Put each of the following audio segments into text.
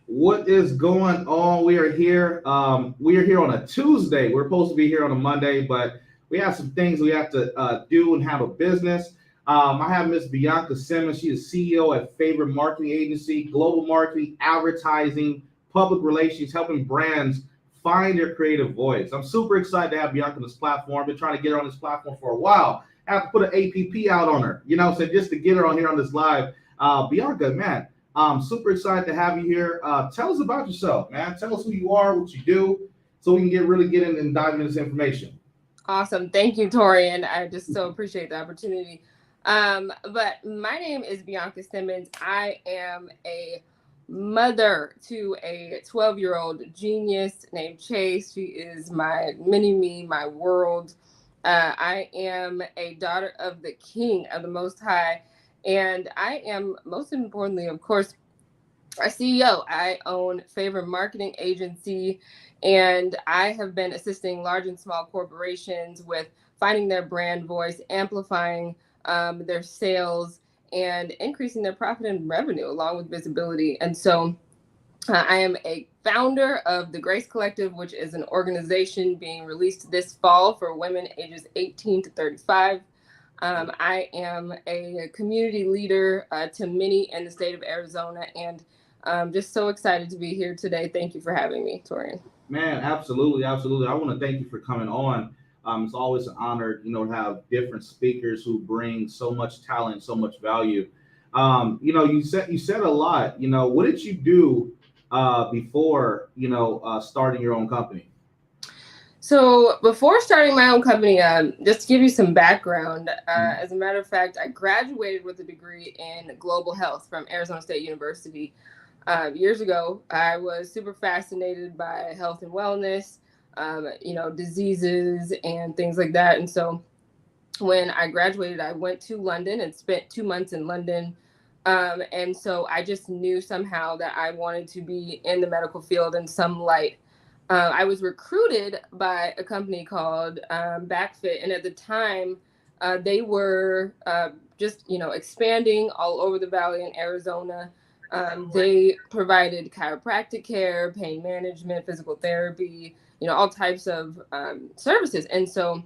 What is going on? We are here. We are here on a Tuesday. We're supposed to be here on a Monday, but we have some things we have to do and have a business. I have Miss Bianca Simmons. She is CEO at Favorite Marketing Agency, global marketing, advertising, public relations, helping brands find their creative voice. I'm super excited to have Bianca on this platform. I've been trying to get her on this platform for a while. I have to put an APP out on her, so just to get her on here on this live. Bianca, man, super excited to have you here. Tell us about yourself, man. Tell us who you are, what you do, so we can really get in and dive into this information. Awesome. Thank you, Tori. And I just so appreciate the opportunity. But my name is Bianca Simmons. I am a mother to a 12-year-old genius named Chase. She is my mini me, my world. I am a daughter of the King of the Most High. And I am, most importantly, of course, our CEO. I own Favor Marketing Agency, and I have been assisting large and small corporations with finding their brand voice, amplifying their sales, and increasing their profit and revenue along with visibility. And so I am a founder of the Grace Collective, which is an organization being released this fall for women ages 18 to 35. I am a community leader to many in the state of Arizona, and I'm just so excited to be here today. Thank you for having me, Torian. Man, absolutely, absolutely. I want to thank you for coming on. It's always an honor, to have different speakers who bring so much talent, so much value. You said a lot. What did you do before starting your own company? So before starting my own company, just to give you some background, as a matter of fact, I graduated with a degree in global health from Arizona State University. Years ago, I was super fascinated by health and wellness, diseases and things like that. And so when I graduated, I went to London and spent 2 months in London. And so I just knew somehow that I wanted to be in the medical field in some light. I was recruited by a company called Backfit. And at the time, they were just, expanding all over the valley in Arizona. They provided chiropractic care, pain management, physical therapy, all types of services. And so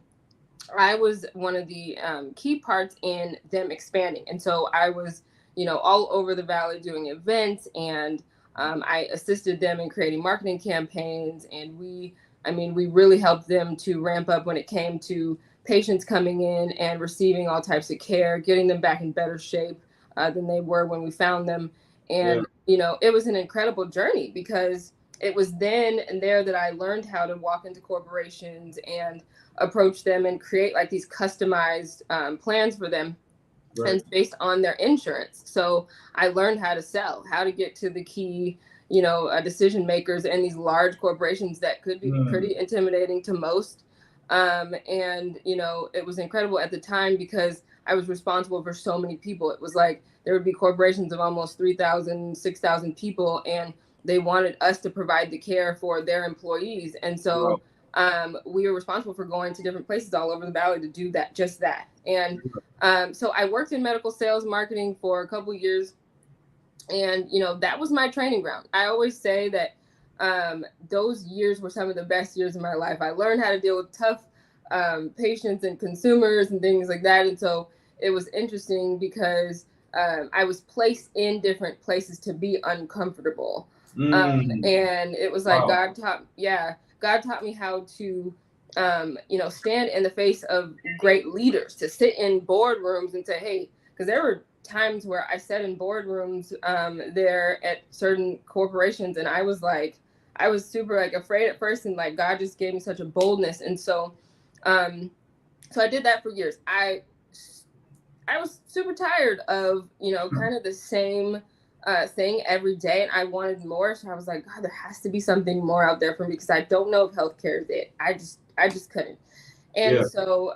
I was one of the key parts in them expanding. And so I was, all over the valley doing events, and I assisted them in creating marketing campaigns. And we really helped them to ramp up when it came to patients coming in and receiving all types of care, getting them back in better shape than they were when we found them. Yeah. And, it was an incredible journey, because it was then and there that I learned how to walk into corporations and approach them and create like these customized plans for them. Right. And based on their insurance. So I learned how to sell, how to get to the key, decision makers in these large corporations that could be pretty intimidating to most. And, it was incredible at the time because I was responsible for so many people. It was like there would be corporations of almost 3,000, 6,000 people, and they wanted us to provide the care for their employees. And so we were responsible for going to different places all over the valley to do that, just that. And so I worked in medical sales marketing for a couple of years, and, that was my training ground. I always say that those years were some of the best years of my life. I learned how to deal with tough patients and consumers and things like that. And so it was interesting because I was placed in different places to be uncomfortable. And it was like, wow. God taught me how to, stand in the face of great leaders, to sit in boardrooms and say, hey, because there were times where I sat in boardrooms there at certain corporations, and I was super like afraid at first, and like God just gave me such a boldness. And so I did that for years. I was super tired of, kind of the same thing every day, and I wanted more. So I was like, God, there has to be something more out there for me, because I don't know if healthcare is it. I just couldn't. And so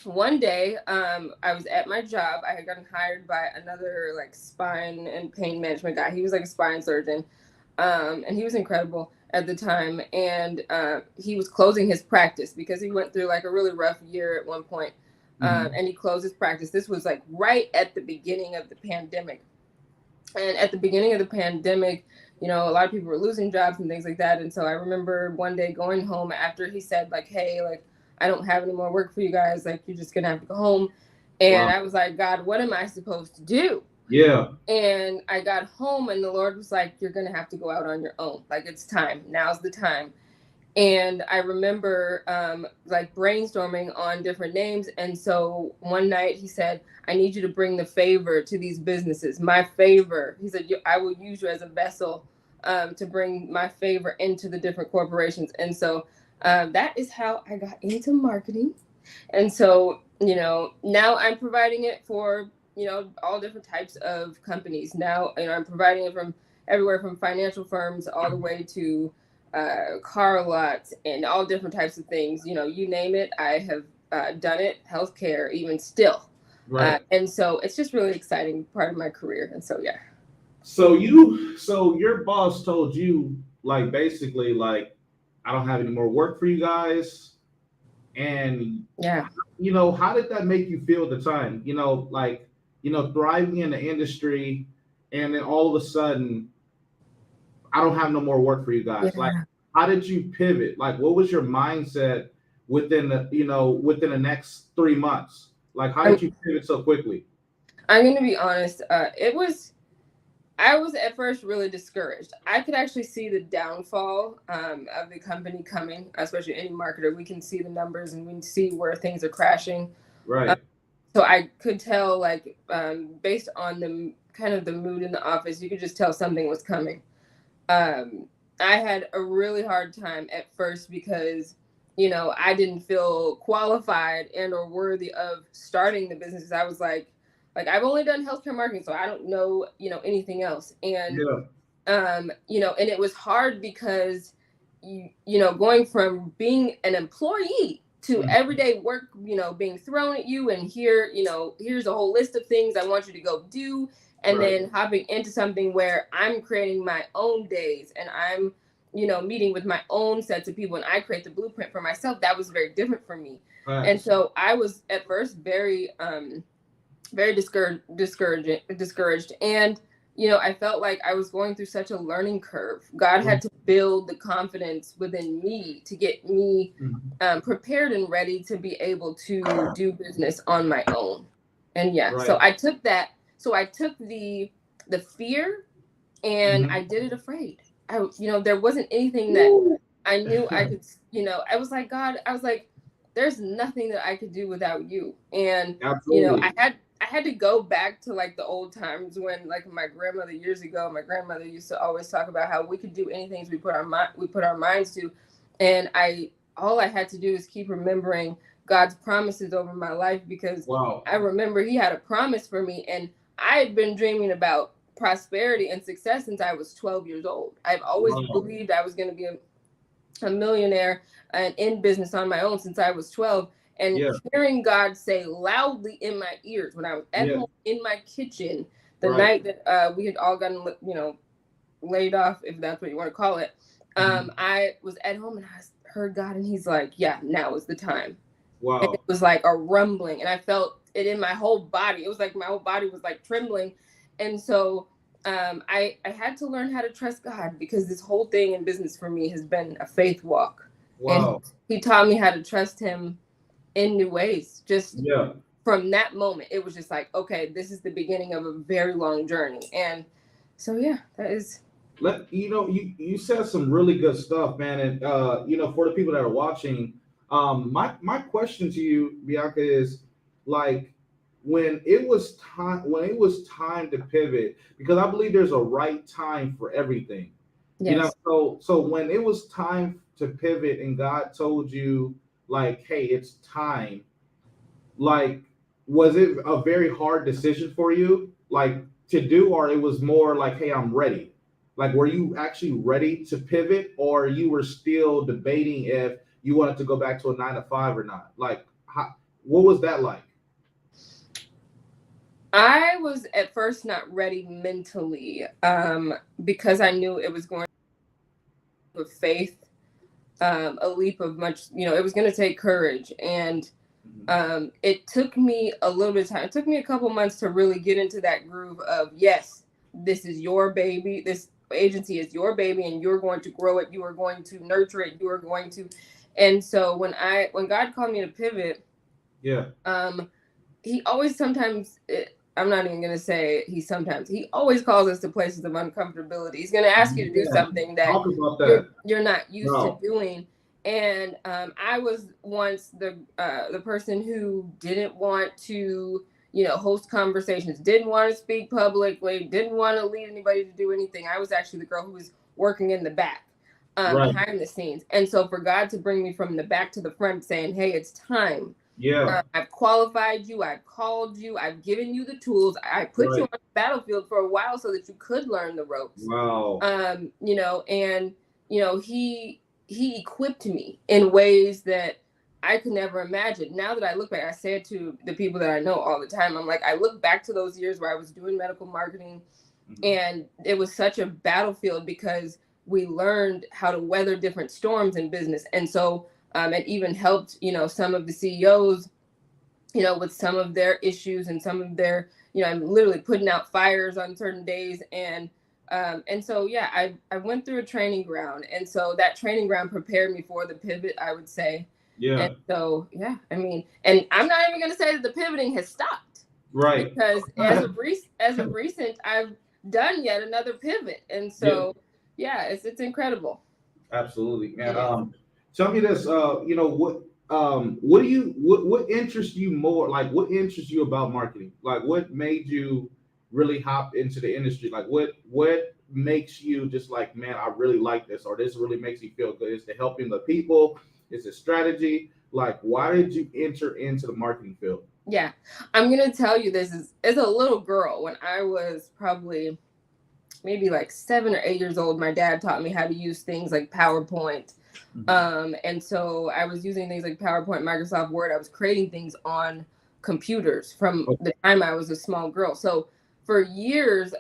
one day I was at my job. I had gotten hired by another like spine and pain management guy. He was like a spine surgeon, and he was incredible at the time. And he was closing his practice because he went through like a really rough year at one point. And he closed his practice. This was like right at the beginning of the pandemic. And at the beginning of the pandemic, you know, a lot of people were losing jobs and things like that. And so I remember one day going home after he said, like, hey, like, I don't have any more work for you guys. Like, you're just going to have to go home. And Wow. I was like, God, what am I supposed to do? Yeah. And I got home and the Lord was like, you're going to have to go out on your own. Like, it's time. Now's the time. And I remember like brainstorming on different names. And so one night he said, I need you to bring the favor to these businesses. My favor. He said, I will use you as a vessel to bring my favor into the different corporations. And so that is how I got into marketing. And so, you know, now I'm providing it for, you know, all different types of companies. Now, you know, I'm providing it from everywhere from financial firms all the way to car lots and all different types of things. You know, you name it, I have done it. Healthcare, even still. Right. And so it's just really exciting part of my career. And so, yeah. So your boss told you, like, basically, like, I don't have any more work for you guys, and Yeah. you know, how did that make you feel at the time? You know, like, you know, thriving in the industry, and then all of a sudden, I don't have no more work for you guys. Like, Yeah. how did you pivot? Like, what was your mindset within the, you know, within the next 3 months? Like, how I'm, did you pivot so quickly? I'm going to be honest. I was at first really discouraged. I could actually see the downfall of the company coming, especially any marketer. We can see the numbers and we can see where things are crashing. Right. So I could tell, like, based on the kind of the mood in the office, you could just tell something was coming. Um, I had a really hard time at first because, you know, I didn't feel qualified and or worthy of starting the business. I was like I've only done healthcare marketing, so I don't know, you know, anything else. And Yeah. you know, and it was hard because you know, going from being an employee to Mhm. everyday work, you know, being thrown at you and here, you know, here's a whole list of things I want you to go do, and Right. then hopping into something where I'm creating my own days and I'm, you know, meeting with my own sets of people and I create the blueprint for myself. That was very different for me. And Facts. so I was at first very discouraged. And, you know, I felt like I was going through such a learning curve. God Mhm. had to build the confidence within me to get me prepared and ready to be able to do business on my own. And yeah, so Right. I took that. So I took the fear and I Mhm. did it afraid. You know, there wasn't anything that Woo. I knew I could, you know, I was like, God, I was like, there's nothing that I could do without you. And, you know, Absolutely. I had to go back to like the old times when, like, my grandmother years ago, my grandmother used to always talk about how we could do anything we put our minds to. And all I had to do is keep remembering God's promises over my life, because Wow. I remember he had a promise for me, and I had been dreaming about prosperity and success since I was 12 years old. I've always Wow. believed I was going to be a millionaire and in business on my own since I was 12. And Yeah. hearing God say loudly in my ears when I was at Yeah. home in my kitchen the Right. night that we had all gotten, you know, laid off, if that's what you want to call it. Mhm. I was at home and I heard God, and he's like, yeah, now is the time. And it Wow. was like a rumbling, and I felt it in my whole body. It was like my whole body was like trembling. And so I had to learn how to trust God, because this whole thing in business for me has been a faith walk. And Wow. he taught me how to trust him in new ways. Just Yeah. from that moment, it was just like, okay, this is the beginning of a very long journey. And so, yeah, that is. Let you know, you said some really good stuff, man. And you know, for the people that are watching, my question to you, Bianca, is like, when it was time to pivot, because I believe there's a right time for everything. You know, Yes. so when it was time to pivot and God told you, like, hey, it's time, like, was it a very hard decision for you, like, to do, or it was more like, hey, I'm ready? Like, were you actually ready to pivot, or you were still debating if you wanted to go back to a 9 to 5 or not? Like, what was that like? I was at first not ready mentally, because I knew it was going with faith, a leap of much, you know, it was going to take courage. And Mhm. it took me a little bit of time. It took me a couple months to really get into that groove of, yes, this is your baby. This agency is your baby, and you're going to grow it. You are going to nurture it. You are going to. And so when God called me to pivot, Yeah. He always I'm not even gonna say he always calls us to places of uncomfortability. He's gonna ask you to do something that Talk about that. you're not used to No. doing. And I was once the person who didn't want to, host conversations, didn't want to speak publicly, didn't want to lead anybody to do anything. I was actually the girl who was working in the back, Right. behind the scenes. And so for God to bring me from the back to the front, saying, "Hey, it's time. Yeah. I've qualified you. I've called you. I've given you the tools. I put you on the battlefield for a while so that you could learn the ropes." Wow. He equipped me in ways that I could never imagine. Now that I look back, I say it to the people that I know all the time. I'm like, I look back to those years where I was doing medical marketing, and it was such a battlefield because we learned how to weather different storms in business. And so it even helped, some of the CEOs, with some of their issues and some of their, I'm literally putting out fires on certain days. And so, yeah, I went through a training ground. And so that training ground prepared me for the pivot, I would say. Yeah. And so, yeah, I mean, and I'm not even going to say that the pivoting has stopped. Right. Because as of recent, I've done yet another pivot. And so, yeah, it's incredible. Absolutely. And tell me this, what interests you more? Like, what interests you about marketing? Like, what made you really hop into the industry? Like, what makes you just like, man, I really like this, or this really makes you feel good? Is it helping the people? Is it strategy? Like, why did you enter into the marketing field? Yeah, I'm gonna tell you this is as a little girl, when I was probably maybe like 7 or 8 years old, my dad taught me how to use things like PowerPoint. And so I was using things like PowerPoint, Microsoft Word. I was creating things on computers from the time I was a small girl. So for years,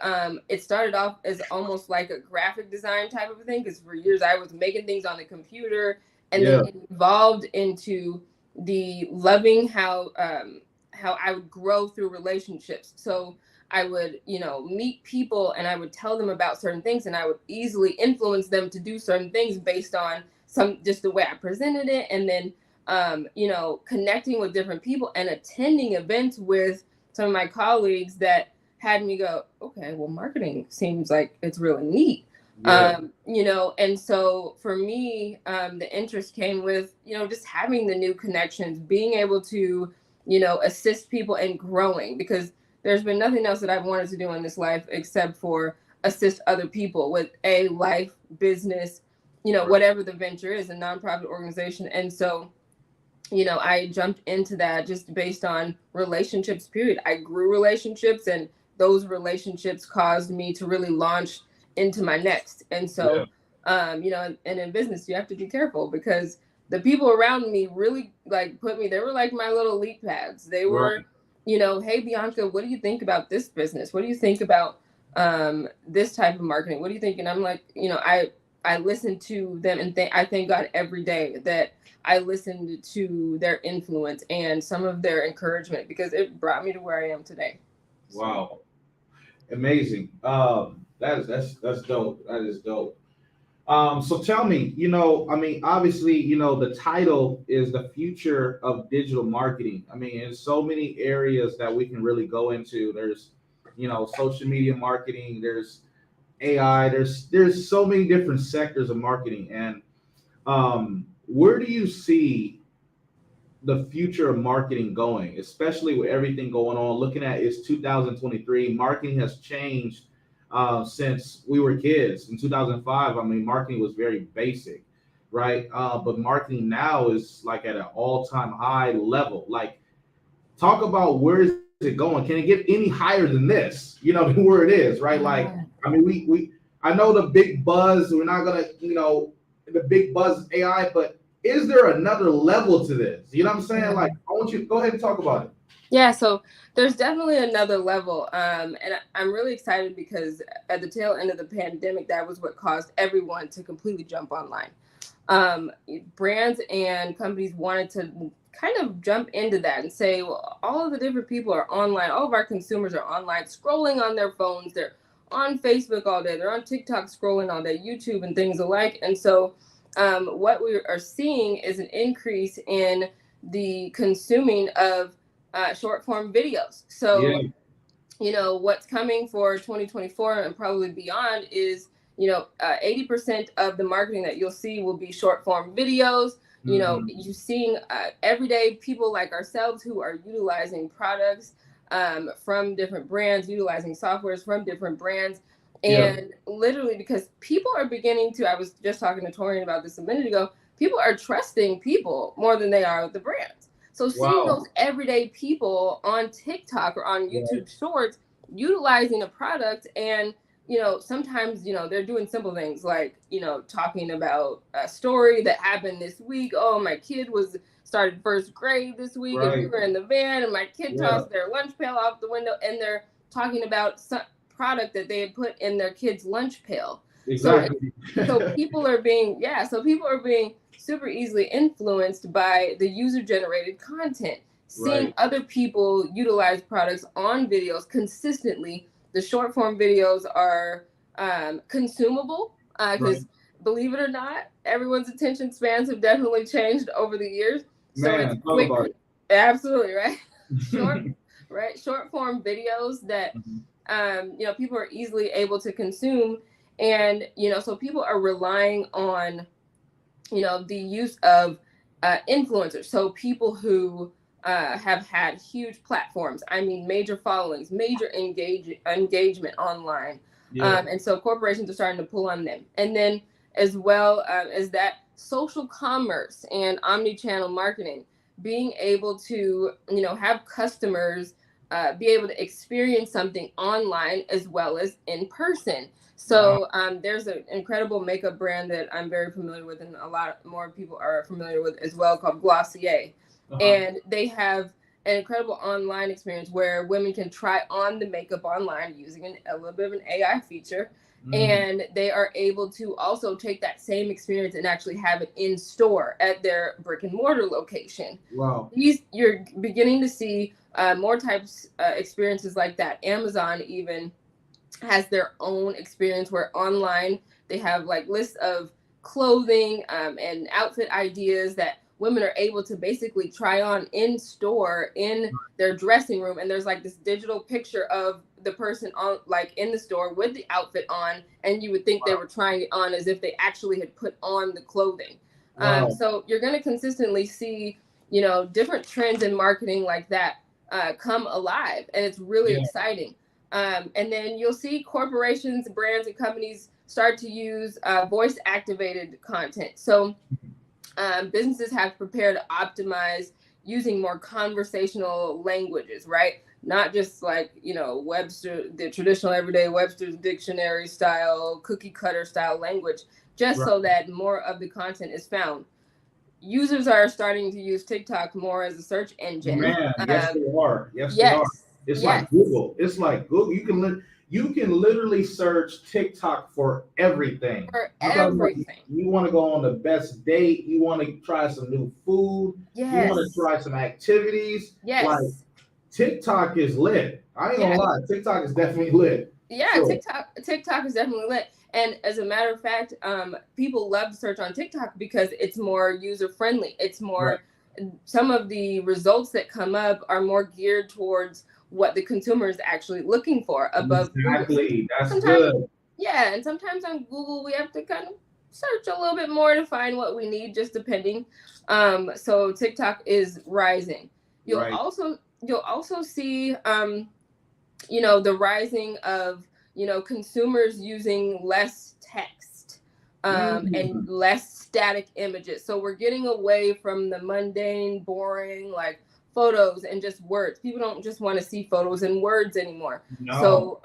it started off as almost like a graphic design type of a thing, because for years I was making things on the computer, and then it evolved into the loving how I would grow through relationships. So I would, meet people, and I would tell them about certain things, and I would easily influence them to do certain things based on just the way I presented it. And then, connecting with different people and attending events with some of my colleagues that had me go, okay, well, marketing seems like it's really neat. And so for me, the interest came with, just having the new connections, being able to, assist people and growing, because there's been nothing else that I've wanted to do in this life except for assist other people with a life, business, whatever the venture is, a nonprofit organization. And so, I jumped into that just based on relationships, period. I grew relationships, and those relationships caused me to really launch into my next. And so, and in business, you have to be careful, because the people around me really they were like my little leap pads. They were, hey, Bianca, what do you think about this business? What do you think about this type of marketing? What do you think? And I'm like, I listen to them, and I thank God every day that I listened to their influence and some of their encouragement, because it brought me to where I am today. Wow. Amazing. That's dope. That is dope. So tell me, obviously, the title is the future of digital marketing. I mean, there's so many areas that we can really go into. There's, social media marketing, there's AI, there's so many different sectors of marketing. And where do you see the future of marketing going, especially with everything going on? Looking at it's 2023, marketing has changed since we were kids. In 2005, I mean, marketing was very basic, right? But marketing now is like at an all-time high level. Like, talk about where is it going? Can it get any higher than this? Where it is, right? Like, I mean, I know the big buzz. We're not gonna, the big buzz AI, but is there another level to this? You know what I'm saying? Like, I want you to go ahead and talk about it. Yeah, so there's definitely another level. And I'm really excited because at the tail end of the pandemic, that was what caused everyone to completely jump online. Brands and companies wanted to kind of jump into that and say, well, all of the different people are online. All of our consumers are online, scrolling on their phones. They're on Facebook all day, they're on TikTok scrolling all day, YouTube and things alike. And so what we are seeing is an increase in the consuming of short form videos. So, Yeah. What's coming for 2024 and probably beyond is, 80% of the marketing that you'll see will be short form videos. You're seeing everyday people like ourselves who are utilizing products from different brands, utilizing softwares from different brands. Yeah. And literally, because people are beginning to, I was just talking to Torian about this a minute ago, people are trusting people more than they are the brands. So seeing Wow. those everyday people on TikTok or on Right. YouTube Shorts utilizing a product, and sometimes they're doing simple things like talking about a story that happened this week. Oh, my kid started first grade this week, and we Right. were in the van, and my kid Yeah. tossed their lunch pail off the window, and they're talking about some product that they had put in their kid's lunch pail. Exactly. So people are being super easily influenced by the user generated content. Seeing Right. other people utilize products on videos consistently, the short form videos are consumable Right. because believe it or not, everyone's attention spans have definitely changed over the years. So it's Man, talk quick, about absolutely right. Short, it. right? Short form videos that people are easily able to consume, and so people are relying on the use of influencers, so people who have had huge platforms, I mean major followings, major engagement online. Yeah. And so corporations are starting to pull on them, and then as well as that, social commerce and omni-channel marketing, being able to have customers be able to experience something online as well as in person. Wow. So there's an incredible makeup brand that I'm very familiar with, and a lot more people are familiar with as well, called Glossier. And they have an incredible online experience where women can try on the makeup online using a little bit of an AI feature. And they are able to also take that same experience and actually have it in store at their brick and mortar location. Wow. You're beginning to see more types experiences like that. Amazon even has their own experience where online they have like lists of clothing and outfit ideas that women are able to basically try on in store in their dressing room, and there's like this digital picture of the person on, like, in the store with the outfit on, and you would think they were trying it on as if they actually had put on the clothing. Wow. So you're going to consistently see different trends in marketing like that come alive, and it's really exciting. And then you'll see corporations, brands, and companies start to use voice activated content. So businesses have prepared to optimize using more conversational languages, right? Not just like, Webster, the traditional everyday Webster's dictionary style, cookie cutter style language, just so that more of the content is found. Users are starting to use TikTok more as a search engine. Man, yes they are. Yes, they are. Yes. It's Yes. like Google. It's like Google. You can literally search TikTok for everything. For I'm talking about everything. you want to go on the best date. You want to try some new food. You want Yes. to try some activities. Yes. Like TikTok is lit. I ain't gonna lie. TikTok is definitely lit. Yeah, Sure. TikTok is definitely lit. And as a matter of fact, people love to search on TikTok because it's more user friendly. It's more, some of the results that come up are more geared towards what the consumer is actually looking for above Exactly. Google. That's Sometimes, good. yeah, and sometimes on Google we have to kind of search a little bit more to find what we need, just depending. So TikTok is rising. You'll Right. also see the rising of consumers using less text and less static images. So we're getting away from the mundane, boring, like photos and just words. People don't just want to see photos and words anymore. No.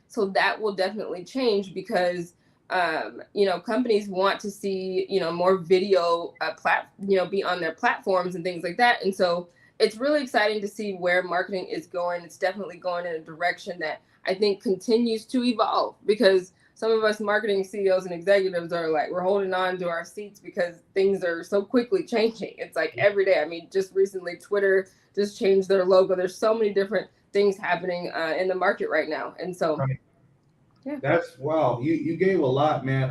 So that will definitely change because companies want to see more video be on their platforms and things like that. And so it's really exciting to see where marketing is going. It's definitely going in a direction that I think continues to evolve, because some of us marketing CEOs and executives are like, we're holding on to our seats because things are so quickly changing. It's like every day. I mean, just recently, Twitter just changed their logo. There's so many different things happening in the market right now. And so Yeah. That's wow. You gave a lot, man.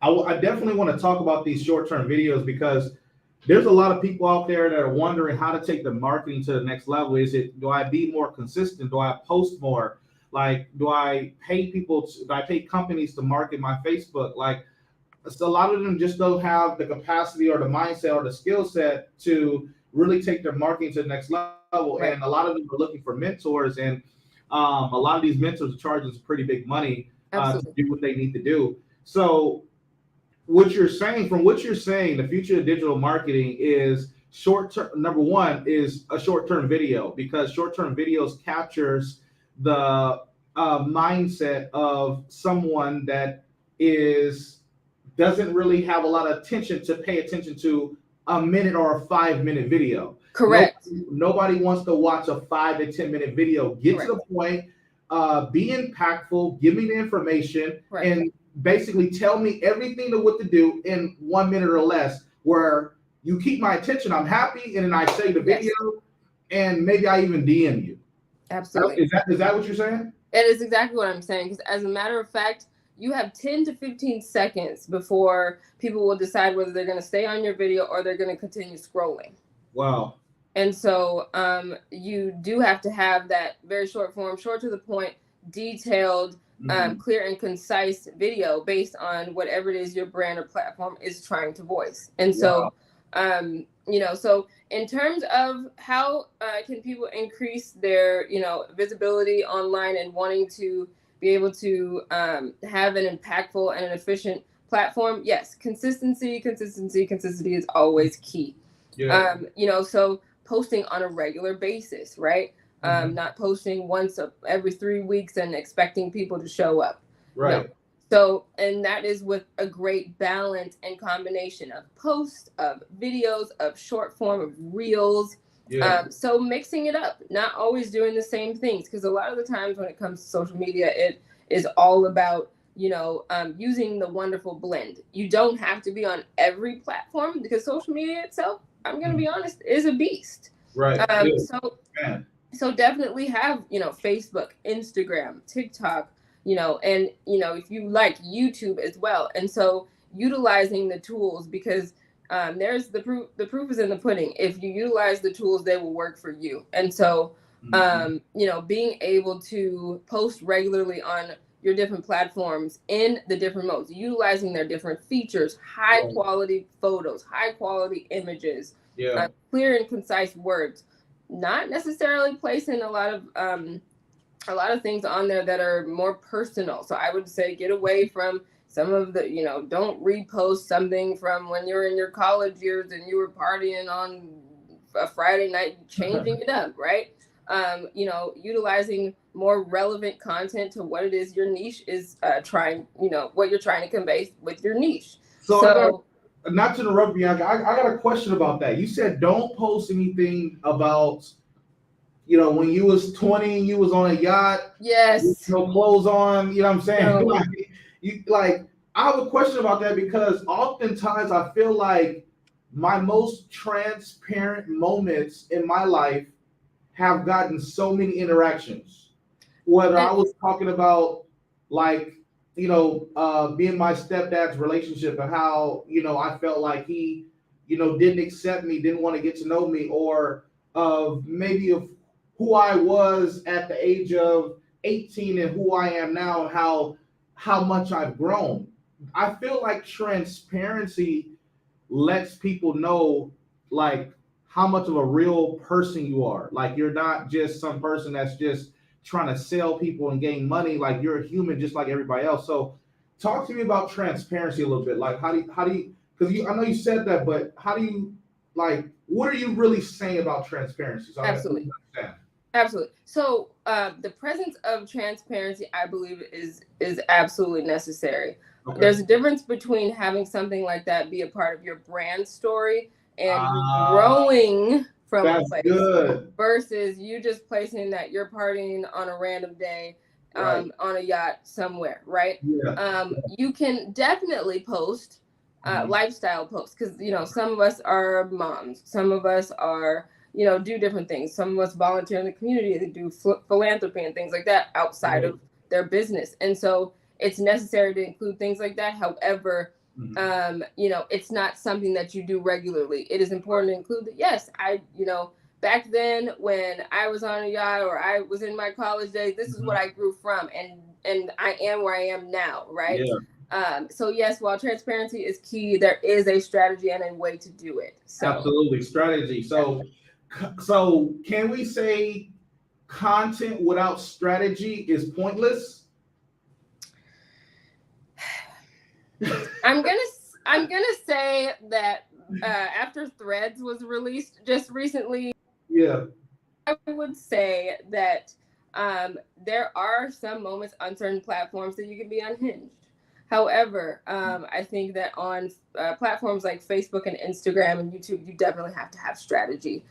I definitely want to talk about these short term videos because there's a lot of people out there that are wondering how to take the marketing to the next level. Is it, do I be more consistent? Do I post more? Like, do I pay people? Do I pay companies to market my Facebook? Like, so a lot of them just don't have the capacity or the mindset or the skill set to really take their marketing to the next level. And a Right. lot of them are looking for mentors, and a lot of these mentors are charging some pretty big money to Absolutely. do what they need to do. So what you're saying, from what you're saying, the future of digital marketing is short term. Number one is a short term video, because short term videos captures the mindset of someone that is doesn't really have a lot of attention to pay attention to a minute or a 5 minute video. Correct. Nobody wants to watch a 5 to 10 minute video. Get to Correct. the point, be impactful, give me the information, Right. and basically tell me everything to what to do in 1 minute or less, where you keep my attention. I'm happy, and then I save the Yes. video, and maybe I even DM you. Absolutely. Is that what you're saying? It is exactly what I'm saying. Because as a matter of fact, you have 10 to 15 seconds before people will decide whether they're going to stay on your video or they're going to continue scrolling. Wow. And so you do have to have that very short form, short to the point, detailed, clear and concise video based on whatever it is your brand or platform is trying to voice. And so, so in terms of how can people increase their, visibility online and wanting to be able to have an impactful and an efficient platform, yes, consistency is always key. Yeah. So posting on a regular basis, right? Not posting once every 3 weeks and expecting people to show up. Right. No. So, and that is with a great balance and combination of posts, of videos, of short form, of reels. Yeah. So mixing it up, not always doing the same things, because a lot of the times when it comes to social media, it is all about using the wonderful blend. You don't have to be on every platform, because social media itself, I'm going to be honest, is a beast. Right. So definitely have, Facebook, Instagram, TikTok, and, if you like, YouTube as well. And so utilizing the tools, because there's the proof is in the pudding. If you utilize the tools, they will work for you. And so, being able to post regularly on your different platforms in the different modes, utilizing their different features, high quality photos, high quality images, clear and concise words, not necessarily placing a lot of things on there that are more personal. So I would say get away from some of the, don't repost something from when you were in your college years and you were partying on a Friday night, changing it up, right? Utilizing more relevant content to what it is your niche is trying, what you're trying to convey with your niche. So not to interrupt, Bianca, I got a question about that. You said don't post anything about, when you was 20, you was on a yacht. Yes. With no clothes on. You know what I'm saying? No. I have a question about that, because oftentimes I feel like my most transparent moments in my life have gotten so many interactions. Whether I was talking about, like, being my stepdad's relationship and how, I felt like he, didn't accept me, didn't want to get to know me, or of maybe of who I was at the age of 18 and who I am now, and how much I've grown. I feel like transparency lets people know, like, how much of a real person you are. Like, you're not just some person that's just trying to sell people and gain money. Like, you're a human just like everybody else. So talk to me about transparency a little bit. Like, how do you, because I know you said that, but how do you, like, what are you really saying about transparency? So Absolutely. Absolutely. So the presence of transparency, I believe, is absolutely necessary. Okay. There's a difference between having something like that be a part of your brand story and growing from a place versus you just placing that you're partying on a random day on a yacht somewhere, right? Yeah. You can definitely post lifestyle posts, because some of us are moms, some of us are do different things. Some of us volunteer in the community, they do philanthropy and things like that outside of their business. And so it's necessary to include things like that. However, it's not something that you do regularly. It is important to include that. Yes, back then when I was on a yacht or I was in my college days, this is what I grew from, and I am where I am now, right? So yes, while transparency is key, there is a strategy and a way to do it. So absolutely, strategy. So can we say content without strategy is pointless? I'm gonna say that after Threads was released just recently, I would say that there are some moments on certain platforms that you can be unhinged. However, I think that on platforms like Facebook and Instagram and YouTube, you definitely have to have strategy.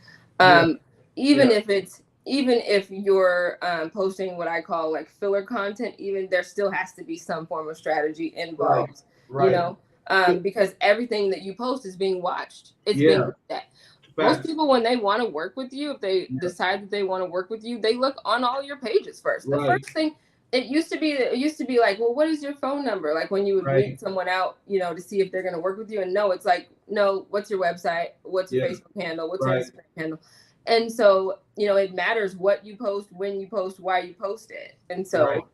Even if you're posting what I call like filler content, even there still has to be some form of strategy involved. Right. Because everything that you post is being watched. It's being looked at. Most people, when they want to work with you, if they decide that they want to work with you, they look on all your pages first. The first thing, it used to be like, well, what is your phone number? Like when you would meet someone out, to see if they're going to work with you. And no, it's like, no, what's your website? What's your Facebook handle? What's your Instagram handle? And so, it matters what you post, when you post, why you post it. And so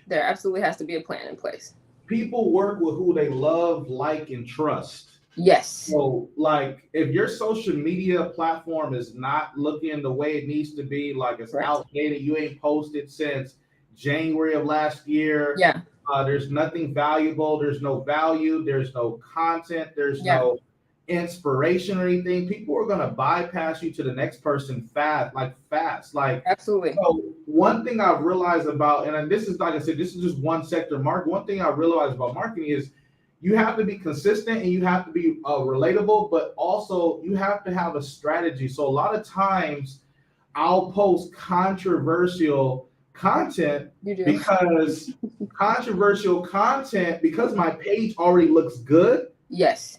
there absolutely has to be a plan in place. People work with who they love, like, and trust. Yes. So, like, if your social media platform is not looking the way it needs to be, like it's outdated, you ain't posted since January of last year. There's nothing valuable. There's no value. There's no content. There's no inspiration or anything. People are gonna bypass you to the next person fast. Like absolutely. So one thing I've realized about, and this is like I said, this is just one sector market. One thing I realized about marketing is you have to be consistent and you have to be relatable, but also you have to have a strategy. So a lot of times I'll post controversial content because my page already looks good. Yes.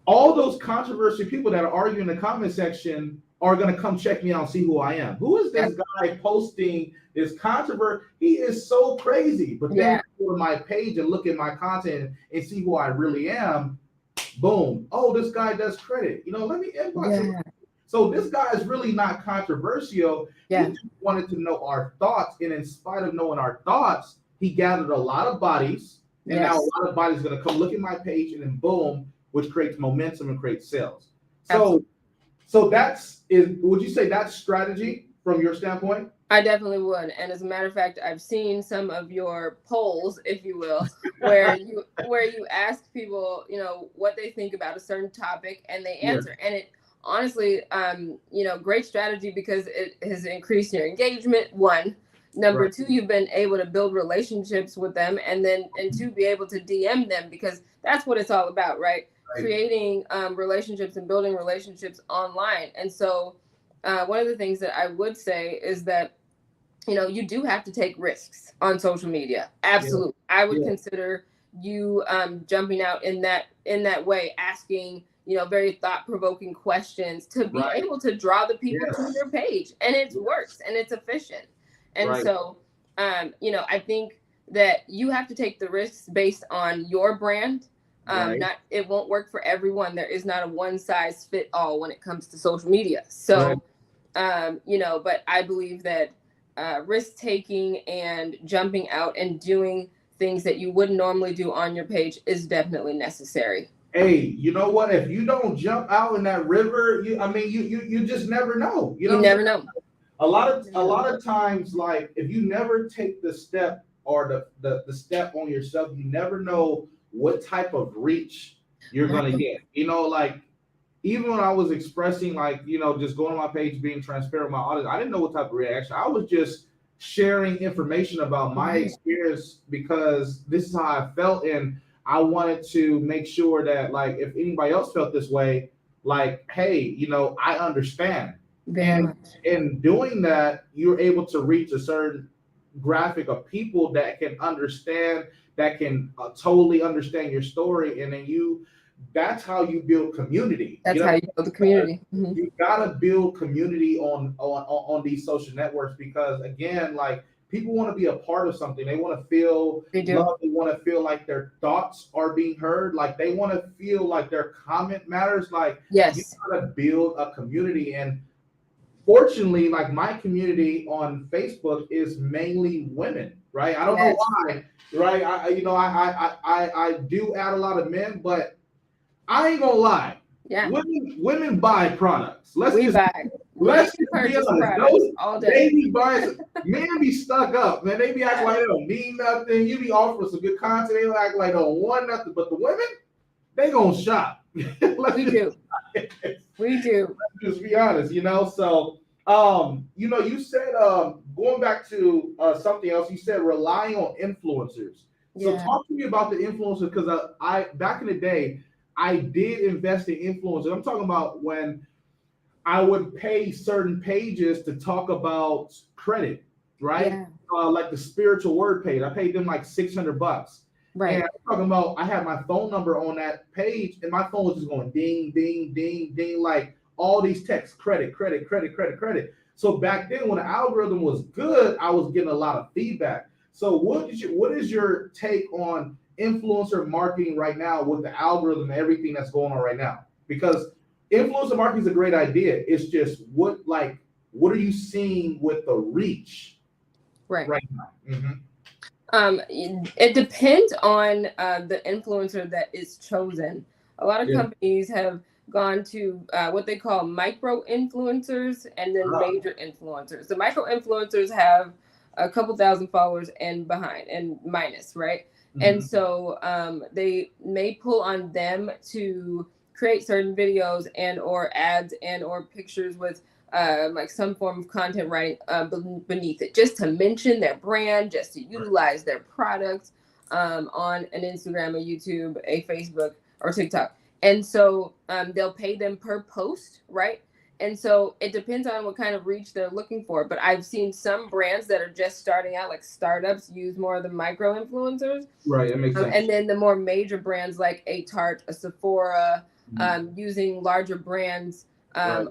All those controversial people that are arguing in the comment section are going to come check me out and see who I am. Who is this guy posting this controversy? He is so crazy. But then go to my page and look at my content and see who I really am. Boom. Oh, this guy does credit. Let me inbox him. So this guy is really not controversial. He just wanted to know our thoughts. And in spite of knowing our thoughts, he gathered a lot of bodies. And now a lot of bodies are going to come look at my page and then boom, which creates momentum and creates sales. So would you say that's strategy from your standpoint? I definitely would. And as a matter of fact, I've seen some of your polls, if you will, where you ask people, what they think about a certain topic and they answer. And it honestly, great strategy because it has increased your engagement. One. Number two, you've been able to build relationships with them, and two, be able to DM them, because that's what it's all about, right? Creating relationships and building relationships online. And so one of the things that I would say is that, you do have to take risks on social media. Absolutely. I would consider you jumping out in that way, asking, very thought-provoking questions to be able to draw the people to your page. And it works and it's efficient. And so, I think that you have to take the risks based on your brand. It won't work for everyone. There is not a one size fit all when it comes to social media. So, but I believe that risk taking and jumping out and doing things that you wouldn't normally do on your page is definitely necessary. Hey, you know what? If you don't jump out in that river, you just never know. You never know. A lot of times, like if you never take the step or the step on yourself, you never know what type of reach you're gonna get. Like even when I was expressing, like, just going on my page, being transparent with my audience, I didn't know what type of reaction. I was just sharing information about my experience because this is how I felt, and I wanted to make sure that, like, if anybody else felt this way, like, hey, I understand. And in doing that, you're able to reach a certain graphic of people that can understand, that can totally understand your story. And then that's how you build community. That's how you build the community. You gotta build community on these social networks, because again, like people want to be a part of something. They want to feel love. They want to feel like their thoughts are being heard. Like they want to feel like their comment matters. Like you gotta build a community. And fortunately, like my community on Facebook is mainly women, right? I don't know why, right? I do add a lot of men, but I ain't gonna lie. Yeah. Women buy products. Let's just be honest. They be buying. Men be stuck up, man. They be acting like they don't need nothing. You be offering some good content. They act like they don't want nothing. But the women, they gonna shop. We do. Let's just be honest, you know. So, you said going back to something else. You said relying on influencers. So talk to me about the influencers, because I back in the day, I did invest in influencers. I'm talking about when I would pay certain pages to talk about credit, right? Yeah. Like the spiritual word page. I paid them like $600. Right. And I'm talking about I had my phone number on that page, and my phone was just going ding, ding, ding, ding, like all these texts, credit. So back then, when the algorithm was good, I was getting a lot of feedback. So what is your take on influencer marketing right now with the algorithm and everything that's going on right now? Because influencer marketing is a great idea. It's just what are you seeing with the reach right now? Mm-hmm. It depends on the influencer that is chosen. A lot of companies have gone to what they call micro influencers and then major influencers. The micro influencers have a couple thousand followers and minus, right? Mm-hmm. And so they may pull on them to create certain videos and or ads and or pictures with like some form of content writing beneath it, just to mention their brand, just to utilize their products on an Instagram, a YouTube, a Facebook, or TikTok. And so they'll pay them per post, right? And so it depends on what kind of reach they're looking for. But I've seen some brands that are just starting out, like startups, use more of the micro influencers. Right, that makes sense. And then the more major brands like a Tarte, a Sephora, using larger brands on,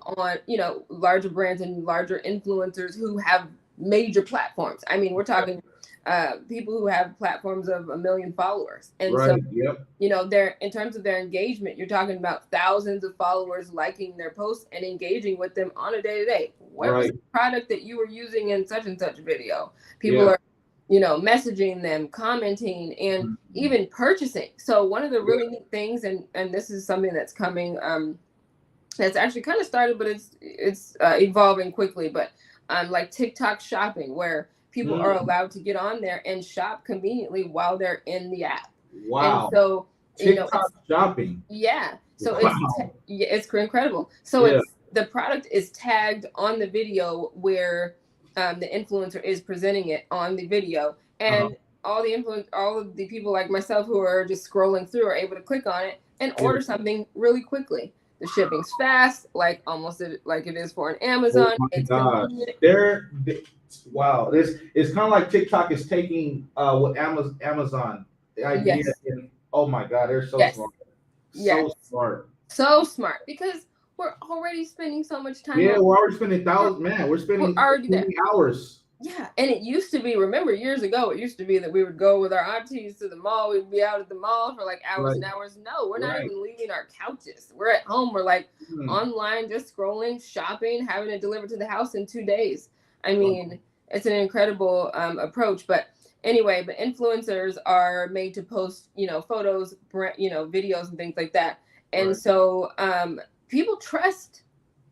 larger brands and larger influencers who have major platforms. I mean, we're talking people who have platforms of 1 million followers. And they're, in terms of their engagement, you're talking about thousands of followers liking their posts and engaging with them on a day-to-day. What was the product that you were using in such and such video? People are, messaging them, commenting, and even purchasing. So one of the really neat things, and this is something that's coming, that's actually kind of started, but it's evolving quickly, but like TikTok shopping, where people are allowed to get on there and shop conveniently while they're in the app. Wow. And so, TikTok shopping. Yeah. So it's incredible. So the product is tagged on the video where the influencer is presenting it on the video, and all of the people like myself who are just scrolling through are able to click on it and order something really quickly. The shipping's fast, like almost like it is for an Amazon. It's convenient. Wow, it's kind of like TikTok is taking what Amazon idea. And, oh my God, they're so smart. So smart Because we're already spending so much time. Yeah, we're already spending thousands. Man, we're spending hours. Yeah, and it used to be, remember years ago, it used to be that we would go with our aunties to the mall. We'd be out at the mall for like hours and hours. No, we're not even leaving our couches. We're at home. We're like online, just scrolling, shopping, having it delivered to the house in 2 days. I mean, it's an incredible approach. But anyway, but influencers are made to post, photos, videos and things like that. And so people trust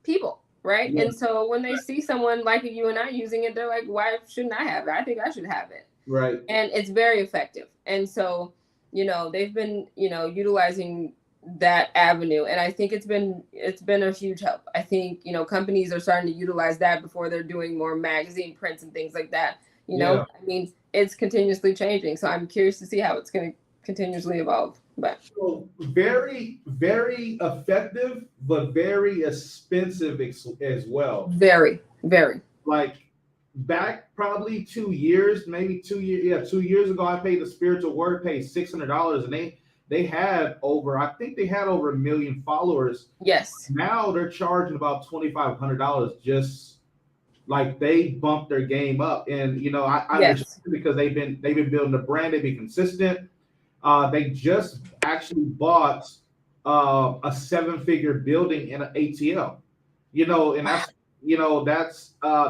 people. Right. Yeah. And so when they see someone like you and I using it, they're like, why shouldn't I have it? I think I should have it. Right. And it's very effective. And so, they've been, utilizing that avenue. And I think it's been a huge help. I think, companies are starting to utilize that before they're doing more magazine prints and things like that. I mean, it's continuously changing. So I'm curious to see how it's going to continuously evolve. But so very, very effective, but very expensive as well. Very, very. Like back probably 2 years, maybe 2 years. Yeah, 2 years ago, I paid the spiritual word page $600, and they had over 1 million followers. Yes. Now they're charging about $2,500 just like they bumped their game up, and I understand Yes. because they've been building a brand, they've been consistent. They just actually bought a seven-figure building in an ATL, and Wow.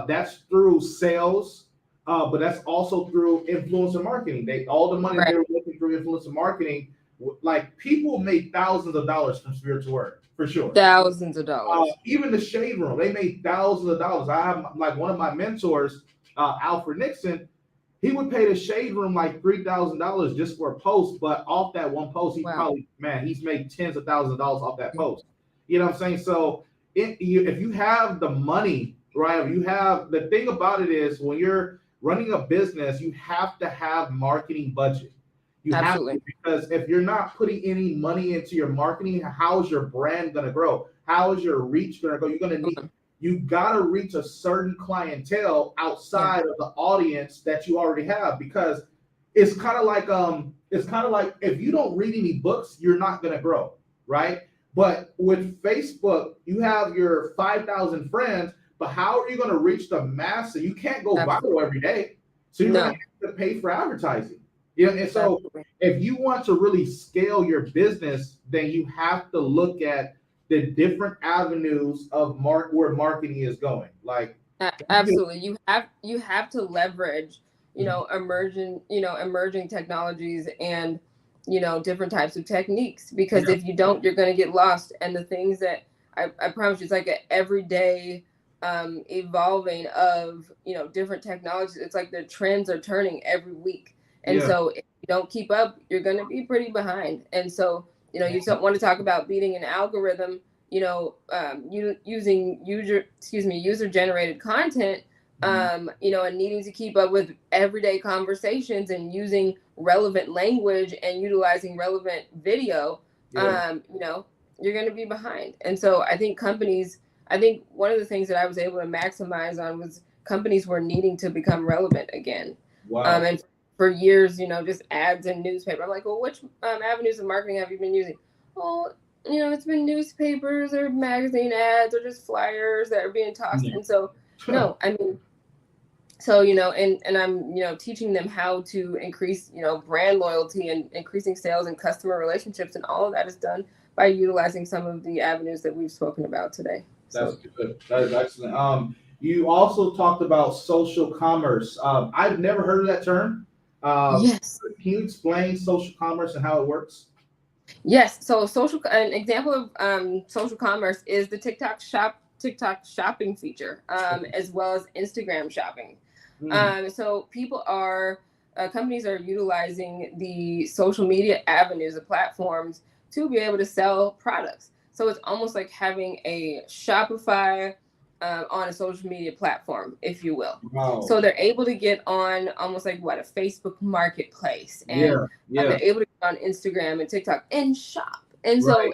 that's through sales, but that's also through influencer marketing. All the money Right. they were looking through influencer marketing, like people made thousands of dollars from spiritual work for sure. Thousands of dollars. Even the shade room, they made thousands of dollars. I have like one of my mentors, Alfred Nixon. He would pay the shade room like $3,000 just for a post, but off that one post, Wow. he's made tens of thousands of dollars off that post. You know what I'm saying? So if you have the money, right? If you have the thing about it is when you're running a business, you have to have marketing budget. You have Absolutely. to, because if you're not putting any money into your marketing, how is your brand gonna grow? How is your reach gonna go? You gotta reach a certain clientele outside of the audience that you already have, because it's kind of like if you don't read any books, you're not gonna grow, right? But with Facebook, you have your 5,000 friends, but how are you gonna reach the masses? You can't go viral every day, so you're gonna have to pay for advertising. And so if you want to really scale your business, then you have to look at the different avenues of where marketing is going. Like absolutely, you have to leverage, emerging technologies and different types of techniques, because if you don't, you're going to get lost. And the things that I promise you, it's like an everyday evolving of different technologies. It's like the trends are turning every week, and so if you don't keep up, you're going to be pretty behind. And so you don't want to talk about beating an algorithm, using user generated content, and needing to keep up with everyday conversations and using relevant language and utilizing relevant video, you're going to be behind. And so I think one of the things that I was able to maximize on was companies were needing to become relevant again. Wow. And for years, just ads and newspaper. I'm like, well, which avenues of marketing have you been using? Well, it's been newspapers or magazine ads or just flyers that are being tossed. And so, no, I mean, so, and I'm, teaching them how to increase, brand loyalty and increasing sales and customer relationships. And all of that is done by utilizing some of the avenues that we've spoken about today. That's good. That is excellent. You also talked about social commerce. I've never heard of that term. Yes. Can you explain social commerce and how it works? Yes. So an example of social commerce is the TikTok shopping feature, as well as Instagram shopping. So companies are utilizing the social media avenues, the platforms, to be able to sell products. So it's almost like having a Shopify on a social media platform, if you will. Wow. So they're able to get on almost like a Facebook marketplace, and they're able to get on Instagram and TikTok and shop. And so,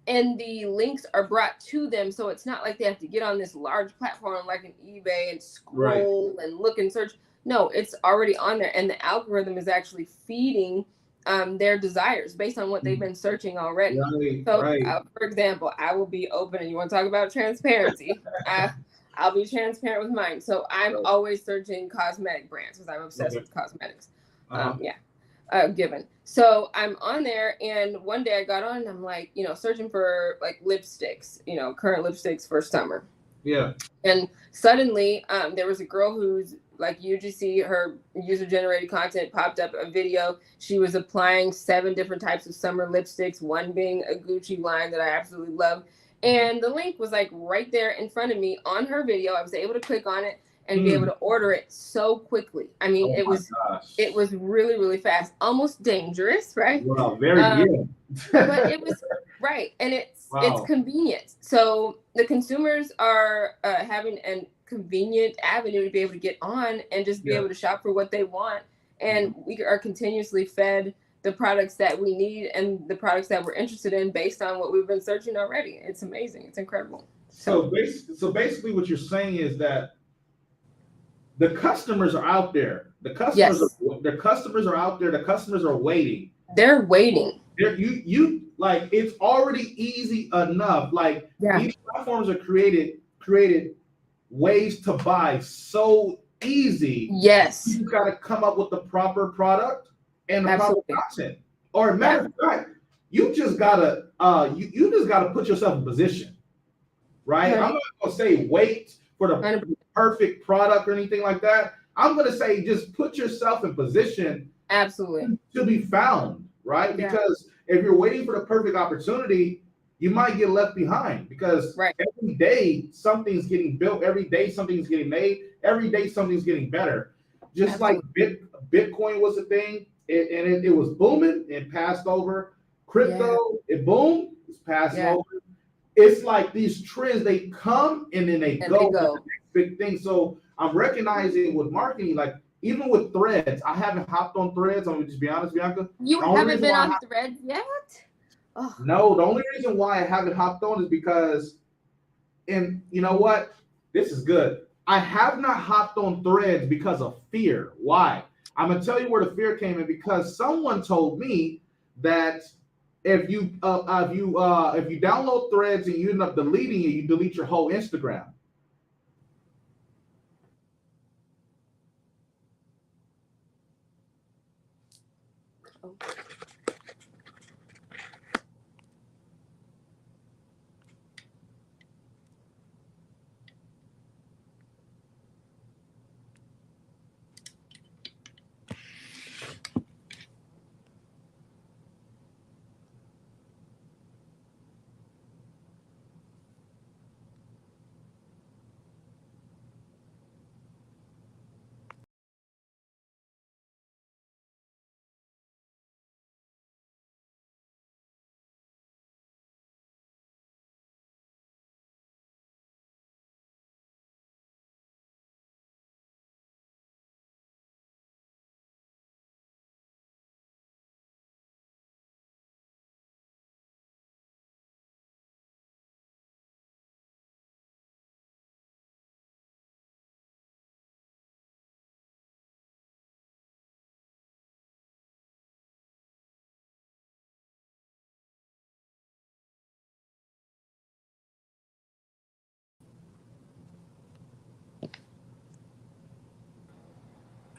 and the links are brought to them. So it's not like they have to get on this large platform like an eBay and scroll and look and search. No, it's already on there. And the algorithm is actually feeding their desires based on what they've been searching already. For example, I will be open, and you want to talk about transparency. I'll be transparent with mine. So I'm always searching cosmetic brands because I'm obsessed with cosmetics. Given. So I'm on there, and one day I got on and I'm like, searching for like lipsticks, current lipsticks for summer. Yeah. And suddenly there was a girl who's like UGC, her user generated content popped up a video. She was applying 7 different types of summer lipsticks, one being a Gucci line that I absolutely love. And the link was like right there in front of me on her video. I was able to click on it and be able to order it so quickly. I mean, it was really, really fast, almost dangerous, right? Wow, very good. But it was right, and it's convenient. So the consumers are having a convenient avenue to be able to get on and just be able to shop for what they want, and we are continuously fed the products that we need and the products that we're interested in based on what we've been searching already. It's amazing. It's incredible. So basically what you're saying is that the customers are out there. The customers are out there. The customers are waiting. They're waiting. You like, it's already easy enough. Like these platforms are created ways to buy so easy. Yes. You got to come up with the proper product and the Absolutely. proper content. Or matter of fact, you just gotta you just gotta put yourself in position, right? I'm not gonna say wait for the perfect product or anything like that. I'm gonna say just put yourself in position Absolutely to be found, right? Yeah. Because if you're waiting for the perfect opportunity, you might get left behind because every day something's getting built, every day something's getting made, every day something's getting better. Just Absolutely. like Bitcoin was a thing, it was booming and passed over. Crypto, it boomed, it's passing over. It's like these trends, they come and then they go to the next big thing. So I'm recognizing with marketing, like even with threads, I haven't hopped on threads. I'm gonna just be honest, Bianca. You haven't been on threads yet? Oh. No, the only reason why I haven't hopped on is because, and you know what? This is good. I have not hopped on threads because of fear. Why? I'm gonna tell you where the fear came in because someone told me that if you download threads and you end up deleting it, you delete your whole Instagram. Oh.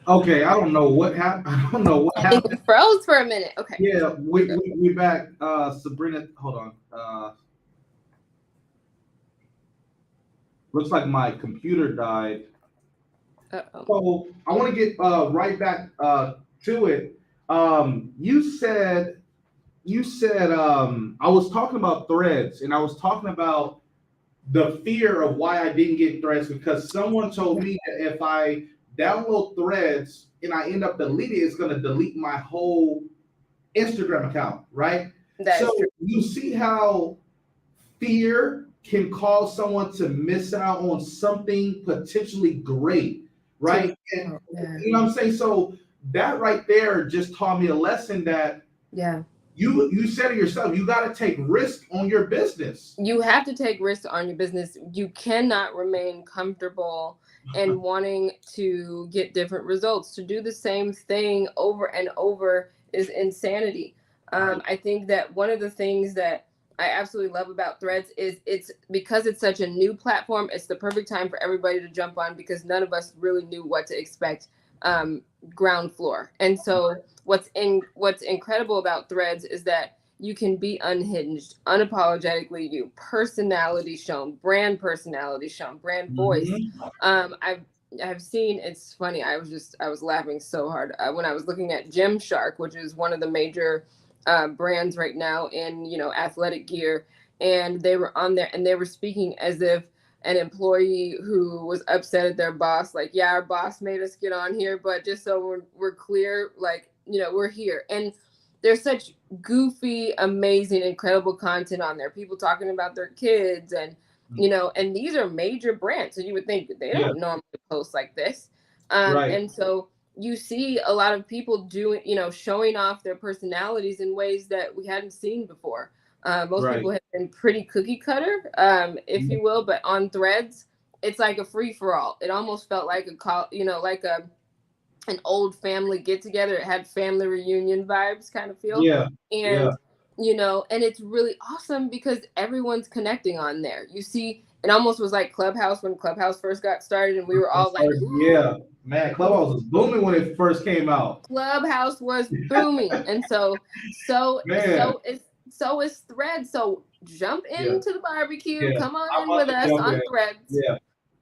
Okay, I don't know what happened. I don't know what happened. We froze for a minute. Okay. Yeah, we back. Sabrina, hold on. Looks like my computer died. Uh-oh. So I want to get right back to it. You said I was talking about threads, and I was talking about the fear of why I didn't get threads because someone told me that if I download threads and I end up deleting it, it's going to delete my whole Instagram account, right? So you see how fear can cause someone to miss out on something potentially great, right? And you know what I'm saying? So that right there just taught me a lesson that you said it yourself, you got to take risk on your business. You have to take risks on your business. You cannot remain comfortable and wanting to get different results. To do the same thing over and over is insanity. I think that one of the things that I absolutely love about Threads is it's because it's such a new platform, it's the perfect time for everybody to jump on because none of us really knew what to expect ground floor. And so what's incredible about Threads is that you can be unhinged, unapologetically you, personality shown, brand voice. I've seen, it's funny, I was laughing so hard when I was looking at Gymshark, which is one of the major brands right now in athletic gear, and they were on there and they were speaking as if an employee who was upset at their boss, like, yeah, our boss made us get on here, but just so we're clear, like, we're here. And there's such goofy, amazing, incredible content on there. People talking about their kids and and these are major brands. So you would think they don't normally post like this. And so you see a lot of people doing, showing off their personalities in ways that we hadn't seen before. Most people have been pretty cookie cutter, if you will, but on Threads, it's like a free for all. It almost felt like like an old family get together. It had family reunion vibes kind of feel. And and it's really awesome because everyone's connecting on there. You see It almost was like Clubhouse when Clubhouse first got started, and we were all like, Yeah, man, Clubhouse was booming when it first came out. Clubhouse was booming. And so Man, so is Threads. So jump yeah, into the barbecue. yeah. Come on I'm in about with to us jump in. on Threads. Yeah,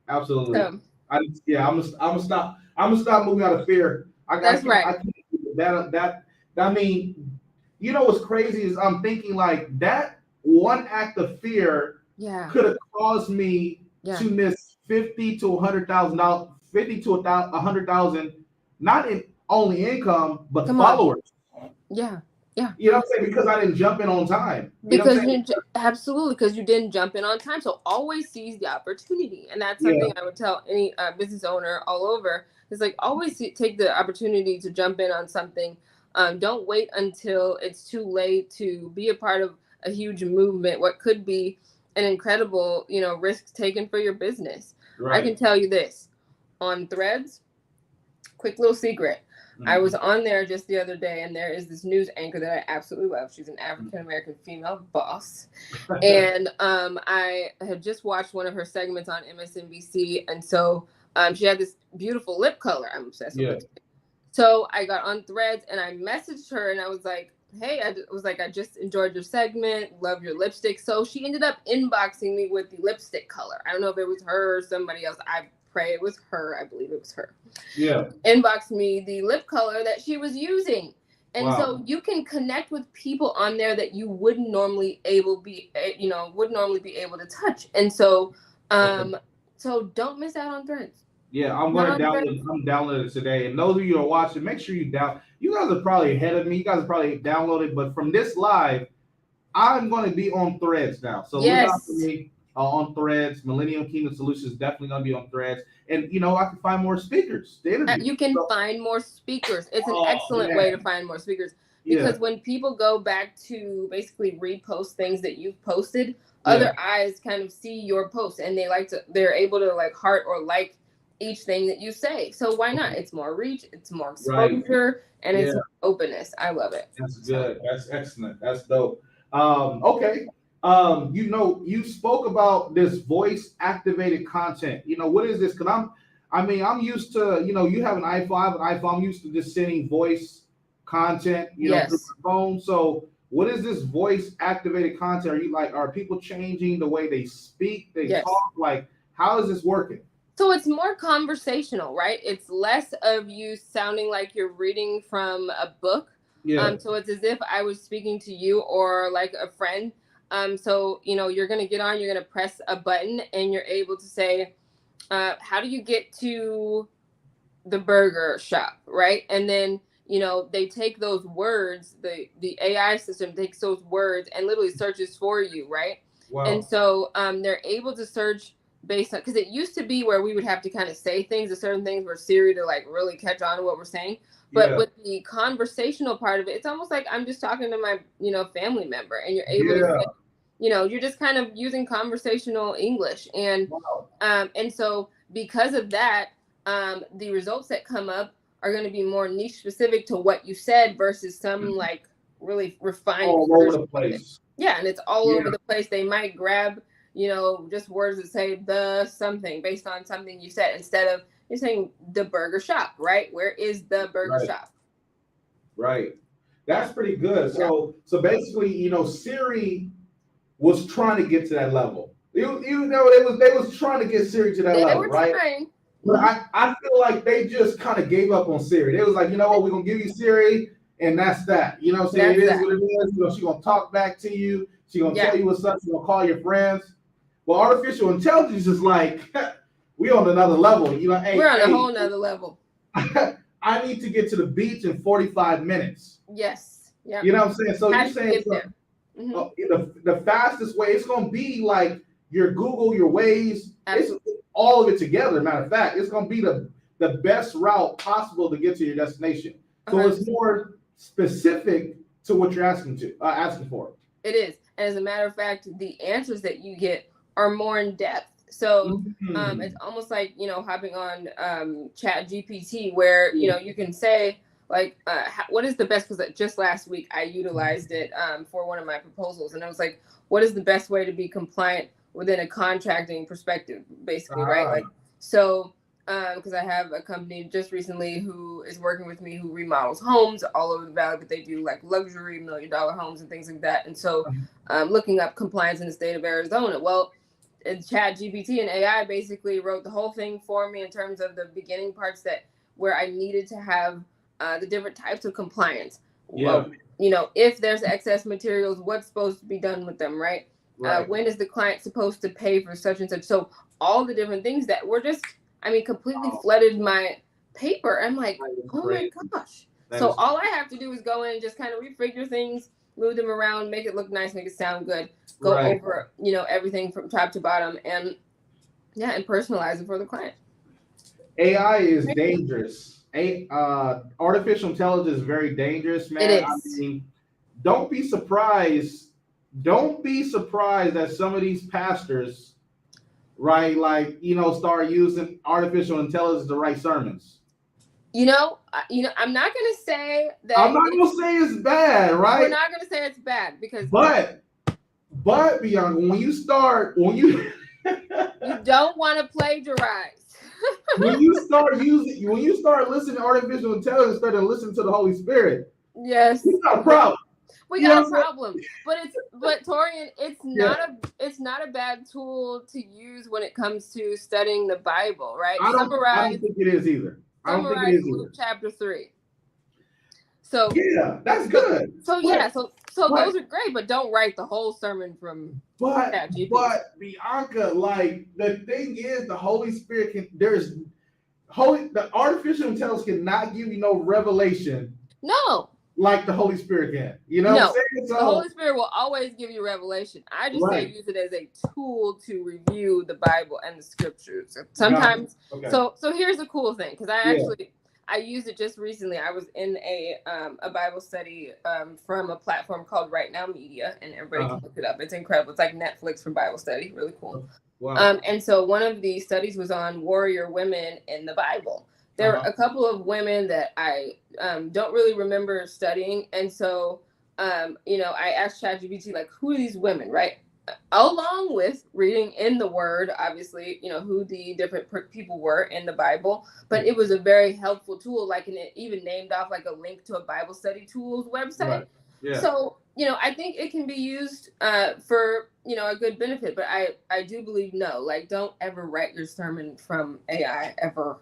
absolutely. So I'm gonna stop. I'm gonna stop moving out of fear. that's right. I can't that. I mean, you know what's crazy is I'm thinking like that one act of fear Yeah. could have caused me to miss $50,000 to $100,000, 50 to 100,000, not in only income but Come on. followers. Yeah. Yeah. You know what I'm saying? Because I didn't jump in on time. You know what Because I'm saying? absolutely, because you didn't jump in on time. So always seize the opportunity, and that's Yeah, something I would tell any business owner all over. It's like always take the opportunity to jump in on something. Don't wait until it's too late to be a part of a huge movement. What could be an incredible, risk taken for your business. I can right. tell you this on Threads. Quick little secret. I was on there just the other day, and there is this news anchor that I absolutely love. She's an African American female boss, and I had just watched one of her segments on MSNBC, and so she had this beautiful lip color. I'm obsessed with Yeah. lipstick. So I got on Threads and I messaged her, and I was like, "Hey, I just enjoyed your segment. Love your lipstick." So she ended up inboxing me with the lipstick color. I don't know if it was her or somebody else. I pray it was her. I believe it was her. Yeah. Inboxed me the lip color that she was using. And Wow. so you can connect with people on there that you wouldn't normally be able to touch. And so so don't miss out on Threads. Yeah, I'm downloading it today. And those of you who are watching, make sure you down. You guys are probably ahead of me. You guys are probably downloaded, but from this live, I'm going to be on Threads now. So look out for me on Threads. Millennium Kingdom Solutions is definitely going to be on Threads. And I can find more speakers to interview. You can find more speakers. It's an excellent way to find more speakers, because when people go back to basically repost things that you've posted, other eyes kind of see your post, and they're able to like heart or like each thing that you say. So why not? It's more reach, it's more exposure, and it's more openness. I love it. That's good. That's excellent. That's dope. Okay. You spoke about this voice activated content. What is this? Because I'm used to, you have an iPhone, I have an iPhone. I'm used to just sending voice content, through my phone. So what is this voice activated content? Are people changing the way they speak, they talk? Like, how is this working? So it's more conversational, right? It's less of you sounding like you're reading from a book. So it's as if I was speaking to you or like a friend. So, you're going to get on, you're going to press a button, and you're able to say, how do you get to the burger shop, right? And then, they take those words, the AI system takes those words and literally searches for you, right? Wow. And so they're able to search based on, because it used to be where we would have to kind of say things, certain things for Siri to like really catch on to what we're saying. But with the conversational part of it, it's almost like I'm just talking to my, family member, and you're able to say, you're just kind of using conversational English. And and so because of that, the results that come up are going to be more niche specific to what you said versus some like really refined all over the place. Yeah, and it's all over the place. They might grab just words that say the something based on something you said, instead of you're saying the burger shop, right? Where is the burger shop? Right. That's pretty good. So basically, Siri was trying to get to that level. They was trying to get Siri to that level, right? Trying. But I feel like they just kind of gave up on Siri. They was like, you know what, we're gonna give you Siri, and that's that. You know what I'm saying? It is what it is. She's gonna talk back to you. She's gonna tell you what's up. She's gonna call your friends. Well, artificial intelligence is like, we on another level. Hey, we're on a whole nother level. I need to get to the beach in 45 minutes. Yes. Yeah. You know what I'm saying? So you're saying the fastest way, it's going to be like your Google, your Waze, it's all of it together. Matter of fact, it's going to be the best route possible to get to your destination. So it's more specific to what you're asking for. It is. And as a matter of fact, the answers that you get are more in depth. So it's almost like, hopping on Chat GPT, where, you can say, like, what is the best, because just last week I utilized it for one of my proposals. And I was like, what is the best way to be compliant within a contracting perspective, basically, right? Ah, Like, so, because I have a company just recently who is working with me who remodels homes all over the valley, but they do like luxury $1 million homes and things like that. And so, looking up compliance in the state of Arizona. Well, and Chat GPT and AI basically wrote the whole thing for me in terms of the beginning parts that where I needed to have the different types of compliance. yeah, You know, if there's excess materials, what's supposed to be done with them, right? right. When is the client supposed to pay for such and such? So all the different things that were just, I mean, completely flooded my paper. I'm like, oh my gosh. So all I have to do is go in and just kind of refigure things, move them around, make it look nice, make it sound good, go over, you know, everything from top to bottom, and yeah, and personalize it for the client. AI is dangerous. Artificial intelligence is very dangerous, man. It I is. mean, don't be surprised. Don't be surprised that some of these pastors, right, like, you know, start using artificial intelligence to write sermons. You know, I'm not gonna say that. I'm not gonna say it's bad, right? We're not gonna say it's bad because, but Bianca, when you you don't want to plagiarize. when you start listening to artificial intelligence instead of listening to the Holy Spirit, Yes, we got a problem. we got a problem. But Torian, it's not a bad tool to use when it comes to studying the Bible, right? I don't think it is either. Summarize Luke chapter 3. So yeah, that's good. So those are great, but don't write the whole sermon from ChatGPT. But Bianca, like, the thing is, the Holy Spirit the artificial intelligence cannot give you no revelation. No. Like the Holy Spirit can. You know what I'm saying? So, the Holy Spirit will always give you revelation. I just say use it as a tool to review the Bible and the scriptures. Sometimes so here's a cool thing, because I used it just recently. I was in a Bible study from a platform called Right Now Media, and everybody can look it up. It's incredible. It's like Netflix for Bible study. Really cool. Wow. And so one of the studies was on warrior women in the Bible. There were a couple of women that I don't really remember studying. And so, you know, I asked ChatGPT, like, who are these women, right? Along with reading in the Word, obviously, you know, who the different people were in the Bible. But it was a very helpful tool, like, and it even named off like a link to a Bible study tools website. Right. Yeah. So, you know, I think it can be used for, you know, a good benefit. But I do believe, no, like, don't ever write your sermon from AI, ever.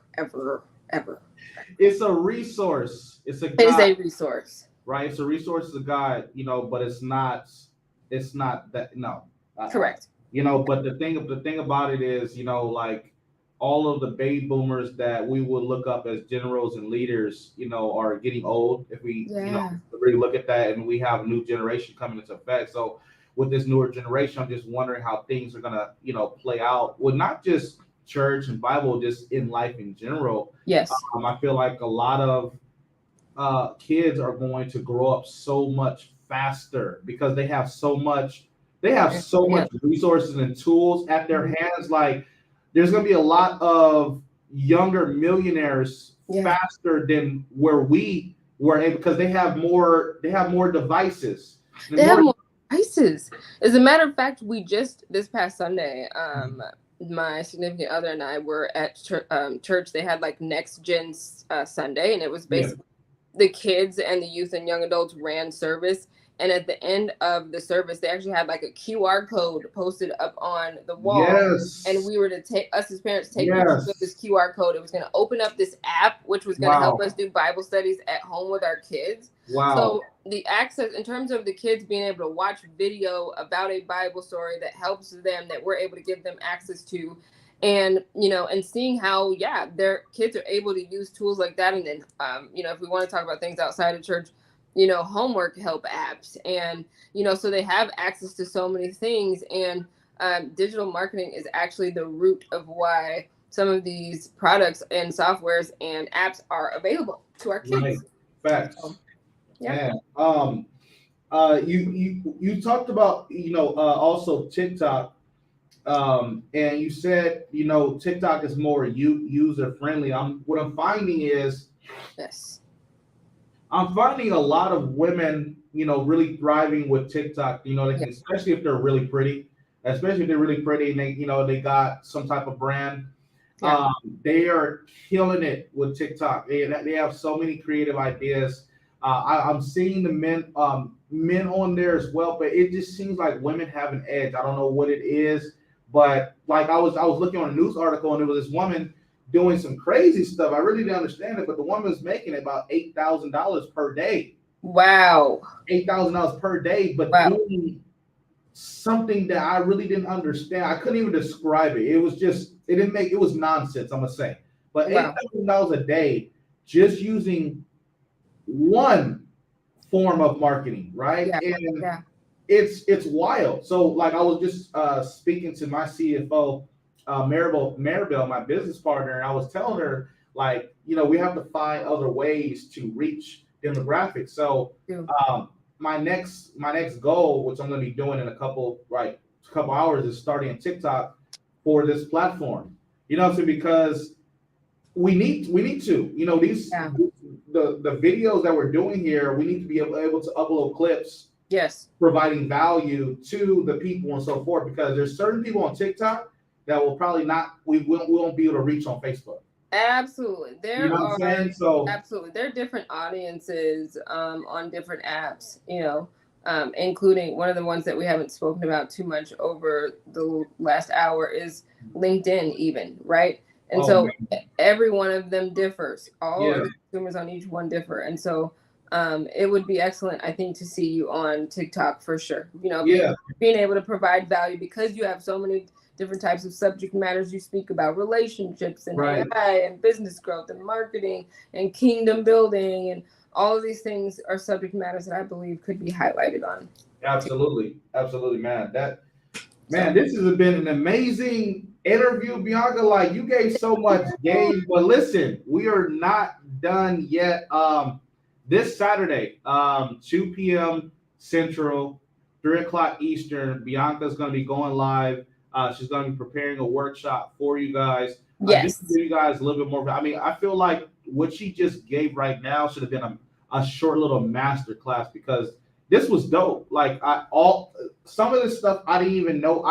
It's a resource. It's a resource. Right? It's a resource to God, you know, but it's not that, no. Correct. You know, but the thing about it is, you know, like, all of the baby boomers that we would look up as generals and leaders, you know, are getting old. If we, you know, really look at that, and we have a new generation coming into effect. So with this newer generation, I'm just wondering how things are gonna, you know, play out. Well, not just church and Bible, just in life in general. Yes. I feel like a lot of kids are going to grow up so much faster because they have so much resources and tools at their hands. Like, there's going to be a lot of younger millionaires faster than where we were able, because they have more devices. They have more devices. As a matter of fact, we just this past Sunday, my significant other and I were at church. They had like Next Gen Sunday, and it was basically the kids and the youth and young adults ran service. And at the end of the service, they actually had like a QR code posted up on the wall. Yes. And we were to take, us as parents, take pictures of this QR code. It was going to open up this app, which was going to help us do Bible studies at home with our kids. Wow. So the access, in terms of the kids being able to watch video about a Bible story that helps them, that we're able to give them access to, and, you know, and seeing how, their kids are able to use tools like that. And then, you know, if we want to talk about things outside of church, you know, homework help apps, and, you know, so they have access to so many things. And digital marketing is actually the root of why some of these products and softwares and apps are available to our kids. Right. Facts. So, you talked about, you know, also TikTok, and you said, you know, TikTok is more user friendly. What I'm finding is, I'm finding a lot of women, you know, really thriving with TikTok. You know, especially if they're really pretty. especially if they're really pretty and they got some type of brand. Yeah. They are killing it with TikTok. They have so many creative ideas. I'm seeing the men on there as well, but it just seems like women have an edge. I don't know what it is, but like I was looking on a news article and there was this woman doing some crazy stuff. I really didn't understand it, but the woman's making about $8,000 per day. Wow. $8,000 per day, but Wow. doing something that I really didn't understand. I couldn't even describe it. It was just it was nonsense, I'm gonna say. But Wow. $8,000 a day just using one form of marketing, right? Yeah. And Yeah. it's wild. So like I was just speaking to my CFO, Maribel, my business partner, and I was telling her like, we have to find other ways to reach demographics. So Yeah. my next goal, which I'm going to be doing in a couple hours, is starting a TikTok for this platform. You know what I'm saying? Because we need to, these Yeah. the videos that we're doing here, we need to be able to upload clips, Yes. providing value to the people and so forth. Because there's certain people on TikTok that will probably not, we won't be able to reach on Facebook. Absolutely. You know what I'm saying? So absolutely, there are different audiences on different apps, including one of the ones that we haven't spoken about too much over the last hour is LinkedIn even, right? And so every one of them differs. All of the consumers on each one differ. And so it would be excellent, I think, to see you on TikTok for sure. Being able to provide value because you have so many different types of subject matters. You speak about relationships and AI and business growth and marketing and kingdom building, and all of these things are subject matters that I believe could be highlighted on. Absolutely, man. This has been an amazing interview, Bianca. Like, you gave so much game, but listen, we are not done yet. This Saturday, 2 p.m. Central, 3 o'clock Eastern, Bianca's going to be going live. She's going to be preparing a workshop for you guys. Just to give you guys a little bit more. I mean, I feel like what she just gave right now should have been a short little master class, because this was dope. Like some of this stuff I didn't even know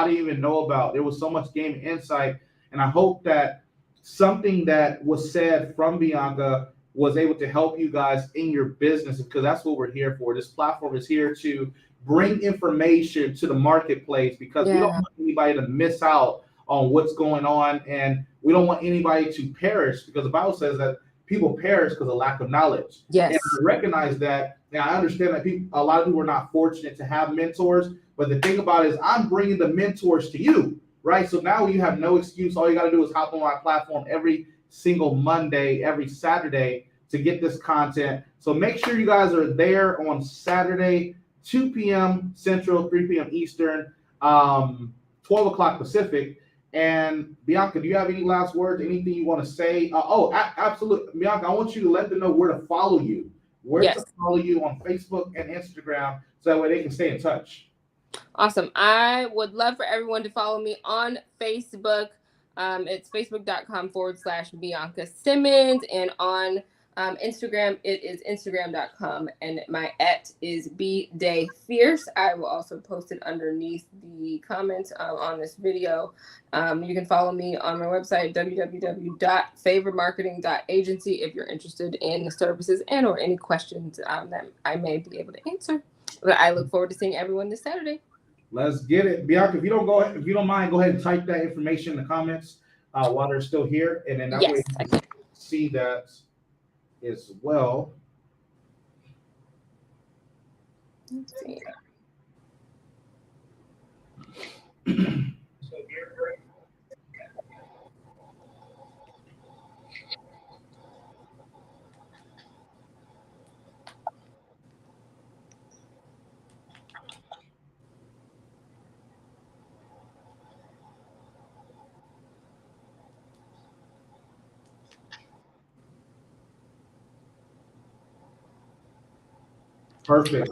about. There was so much game insight, and I hope that something that was said from Bianca was able to help you guys in your business, because that's what we're here for. This platform is here to bring information to the marketplace, because we don't want anybody to miss out on what's going on, and we don't want anybody to perish, because the Bible says that people perish because of lack of knowledge. Yes. And I recognize that, and I understand that a lot of people are not fortunate to have mentors, but the thing about it is I'm bringing the mentors to you, right? So now you have no excuse. All you got to do is hop on my platform every single Monday, every Saturday to get this content. So make sure you guys are there on Saturday, 2 p.m. Central, 3 p.m. Eastern, 12 o'clock Pacific. And Bianca, do you have any last words? Anything you want to say? Absolutely. Bianca, I want you to let them know where to follow you. To follow you on Facebook and Instagram, so that way they can stay in touch. Awesome. I would love for everyone to follow me on Facebook. It's facebook.com/Bianca Simmons. And on Instagram, it is instagram.com. And my @ is bdayfierce. I will also post it underneath the comments on this video. You can follow me on my website, www.favormarketing.agency, if you're interested in the services and or any questions that I may be able to answer. But I look forward to seeing everyone this Saturday. Let's get it. Bianca, if you don't mind, go ahead and type that information in the comments while they're still here. And then that way you can see that as well. Let's see. Perfect.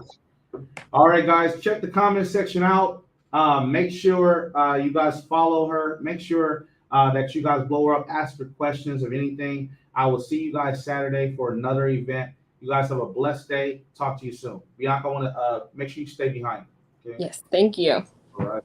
All right, guys, check the comment section out. Make sure you guys follow her. Make sure that you guys blow her up, ask for questions of anything. I will see you guys Saturday for another event. You guys have a blessed day. Talk to you soon. Bianca, I want to make sure you stay behind. Okay? Yes, thank you. All right.